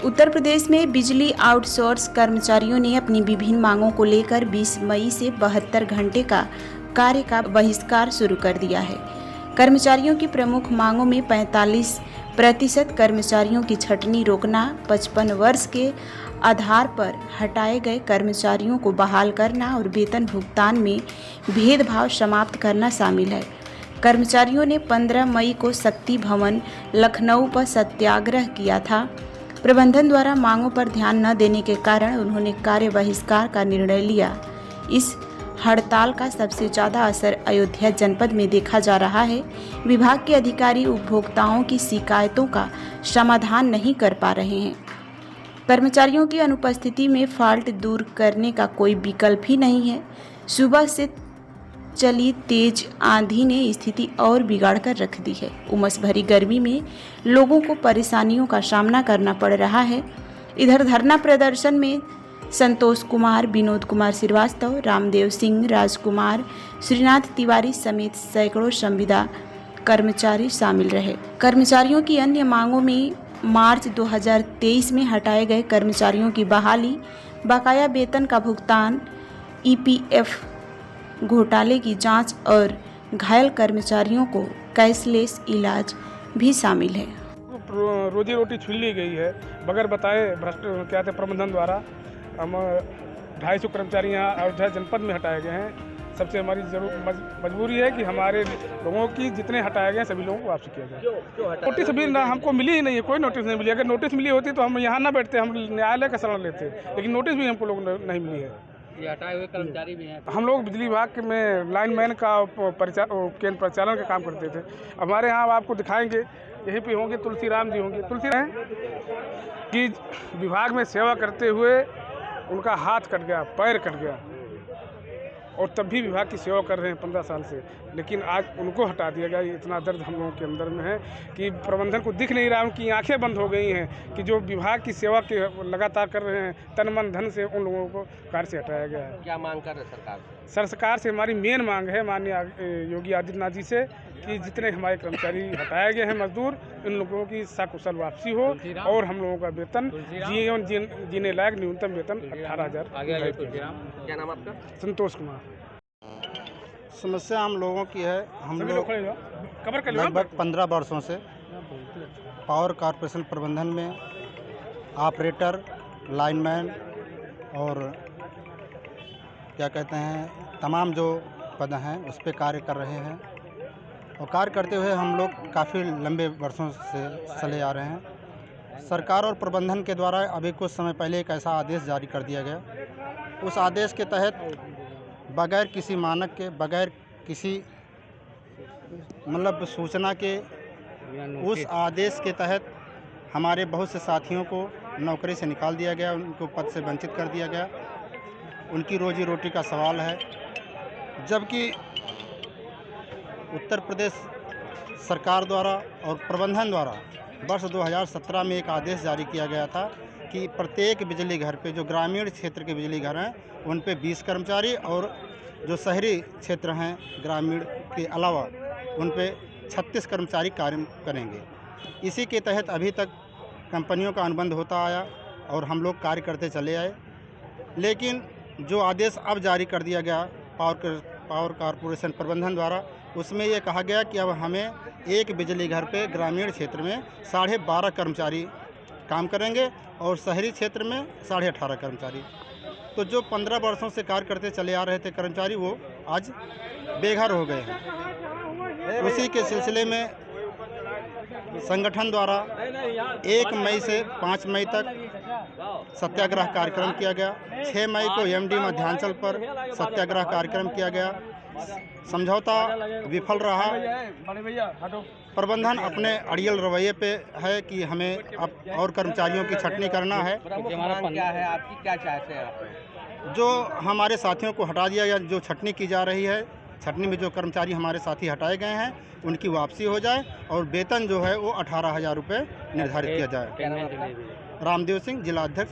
उत्तर प्रदेश में बिजली आउटसोर्स कर्मचारियों ने अपनी विभिन्न मांगों को लेकर 20 मई से 72 घंटे का कार्य का बहिष्कार शुरू कर दिया है। कर्मचारियों की प्रमुख मांगों में 45% कर्मचारियों की छंटनी रोकना, 55 वर्ष के आधार पर हटाए गए कर्मचारियों को बहाल करना और वेतन भुगतान में भेदभाव समाप्त करना शामिल है। कर्मचारियों ने 15 मई को शक्ति भवन लखनऊ पर सत्याग्रह किया था। प्रबंधन द्वारा मांगों पर ध्यान न देने के कारण उन्होंने कार्य बहिष्कार का निर्णय लिया। इस हड़ताल का सबसे ज़्यादा असर अयोध्या जनपद में देखा जा रहा है। विभाग के अधिकारी उपभोक्ताओं की शिकायतों का समाधान नहीं कर पा रहे हैं। कर्मचारियों की अनुपस्थिति में फॉल्ट दूर करने का कोई विकल्प ही नहीं है। सुबह से चली तेज आंधी ने स्थिति और बिगाड़ कर रख दी है। उमस भरी गर्मी में लोगों को परेशानियों का सामना करना पड़ रहा है। इधर धरना प्रदर्शन में संतोष कुमार, विनोद कुमार श्रीवास्तव, रामदेव सिंह, राजकुमार, श्रीनाथ तिवारी समेत सैकड़ों संविदा कर्मचारी शामिल रहे। कर्मचारियों की अन्य मांगों में मार्च 2023 में हटाए गए कर्मचारियों की बहाली, बकाया वेतन का भुगतान, ईपीएफ घोटाले की जांच और घायल कर्मचारियों को कैशलेस इलाज भी शामिल है। रोजी रोटी छीन ली गई है बगैर बताए भ्रष्ट क्या थे प्रबंधन द्वारा। हम 250 कर्मचारी यहाँ अयोध्या जनपद में हटाए गए हैं। सबसे हमारी मजबूरी है कि हमारे लोगों की जितने हटाए गए हैं सभी लोगों को वापस किया जाए। नोटिस अभी ना हमको मिली ही नहीं है, कोई नोटिस नहीं मिली। अगर नोटिस मिली होती तो हम यहाँ ना बैठते, हम न्यायालय का शरण लेते, लेकिन नोटिस भी हमको लोग नहीं मिली है। ये हटाए हुए कर्मचारी भी हैं। हम लोग बिजली विभाग में लाइनमैन का केंद्र परिचालन का काम करते थे। हमारे यहाँ आपको दिखाएंगे, यहीं पे होंगे तुलसीराम जी होंगे। तुलसीराम कि विभाग में सेवा करते हुए उनका हाथ कट गया, पैर कट गया, और तब भी विभाग की सेवा कर रहे हैं 15 साल से, लेकिन आज उनको हटा दिया गया। इतना दर्द हम लोगों के अंदर में है कि प्रबंधन को दिख नहीं रहा, उनकी आंखें बंद हो गई हैं कि जो विभाग की सेवा के लगातार कर रहे हैं, तन मन धन से उन लोगों को कार्य से हटाया गया है। क्या मांग कर रहे सरकार से? सरकार से हमारी मेन मांग है माननीय योगी आदित्यनाथ जी से कि जितने हमारे कर्मचारी हटाए गए हैं मजदूर, इन लोगों की सकुशल वापसी हो और हम लोगों का वेतन जीवन जीने लायक न्यूनतम वेतन 18,000। क्या नाम आपका? संतोष कुमार। समस्या हम लोगों की है। हम लोग लगभग 15 वर्षों से पावर कॉरपोरेशन प्रबंधन में ऑपरेटर, लाइनमैन और क्या कहते हैं तमाम जो पद हैं उस पर कार्य कर रहे हैं, और कार्य करते हुए हम लोग काफ़ी लंबे वर्षों से चले आ रहे हैं। सरकार और प्रबंधन के द्वारा अभी कुछ समय पहले एक ऐसा आदेश जारी कर दिया गया। उस आदेश के तहत बगैर किसी मानक के, बगैर किसी मतलब सूचना के, उस आदेश के तहत हमारे बहुत से साथियों को नौकरी से निकाल दिया गया, उनको पद से वंचित कर दिया गया। उनकी रोजी रोटी का सवाल है। जबकि उत्तर प्रदेश सरकार द्वारा और प्रबंधन द्वारा वर्ष 2017 में एक आदेश जारी किया गया था कि प्रत्येक बिजली घर पे, जो ग्रामीण क्षेत्र के बिजली घर हैं उन पे 20 कर्मचारी, और जो शहरी क्षेत्र हैं ग्रामीण के अलावा उन पे 36 कर्मचारी कार्य करेंगे। इसी के तहत अभी तक कंपनियों का अनुबंध होता आया और हम लोग कार्य करते चले आए। लेकिन जो आदेश अब जारी कर दिया गया पावर कॉरपोरेशन प्रबंधन द्वारा, उसमें ये कहा गया कि अब हमें एक बिजली घर पे ग्रामीण क्षेत्र में 12.5 कर्मचारी काम करेंगे और शहरी क्षेत्र में 18.5 कर्मचारी। तो जो 15 वर्षों से कार्य करते चले आ रहे थे कर्मचारी, वो आज बेघर हो गए हैं। उसी के सिलसिले में संगठन द्वारा 1 मई से 5 मई तक सत्याग्रह कार्यक्रम किया गया। 6 मई को एमडी मध्यांचल पर सत्याग्रह कार्यक्रम किया गया। समझौता विफल रहा। प्रबंधन अपने अड़ियल रवैये पे है कि हमें अब और कर्मचारियों की छंटनी करना है। क्या है आपकी, क्या चाहते हैं आप? जो हमारे साथियों को हटा दिया गया, जो छंटनी की जा रही है, छंटनी में जो कर्मचारी हमारे साथी हटाए गए हैं उनकी वापसी हो जाए और वेतन जो है वो 18,000 रुपये निर्धारित किया जाए। रामदेव सिंह, जिला अध्यक्ष।